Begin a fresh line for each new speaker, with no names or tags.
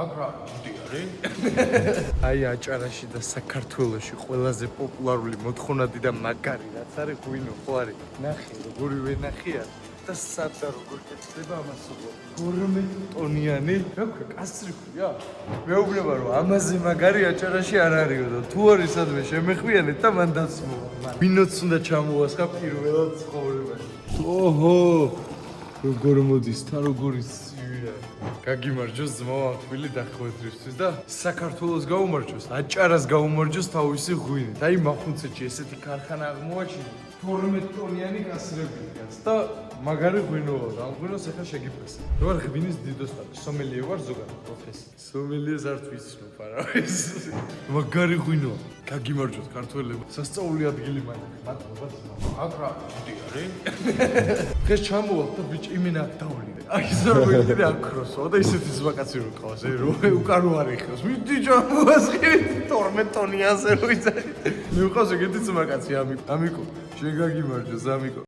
აგრა მდიარი. აი აჭარაში და საქართველოში ყველაზე პოპულარული მოთხოვნადი და მაგარი რაც არის ღვინო ხო არის? ნახე როგორი ვენახი არის. და სადა როგორ შეცდება ამას უყო 12 ტონიანი რა ქვია კასრი ქვია მეუბნება რომ ამაზე მაგარი აჭარაში არ არისო და თუ არის სადმე შემეხვიანეთ და მან დაცმოვა ვინოც უნდა ჩამოვასხა პირველად ცხოვრებაში ოჰო როგორ მოდის თან როგორი სივირა გაგიმარჯოს ძმაო თბილი დახვედრისთვის და საქართველოს გაუმარჯოს აჭარას გაუმარჯოს თავისი ღვინით აი მახუნცეთში ესეთი ქარხანა აღმოაჩინა 12 ტონიანი კასრები დგას და მაგარი ღვინოა და ამ ღვინოს ახლა შეგიფრესე. რო არ ღვინის დიდოსტატი, სომელიე ვარ ზოგადად პროფესიით. სომელიეს არ ვიცნობ არა ეს. მაგარი ღვინოა. გაგიმარჯოთ ქართველებო. სასწაული ადგილი მაინც. მადლობა. აგრა მდიარი. დღეს ჩამოვალ და ბიჭი იმენა აქ დავლინე. აი ეს რა მოიწია აქროსო და ისეთი ზვაკაცი რო ყავს, რო უკარო არ იხოს. მიდი ჩამოვასხი 12 ტონიაზე რო იცი. მე ვყავს ეგეთი ზვაკაცი ამიკო. შენ გაგიმარჯოს ამიკო.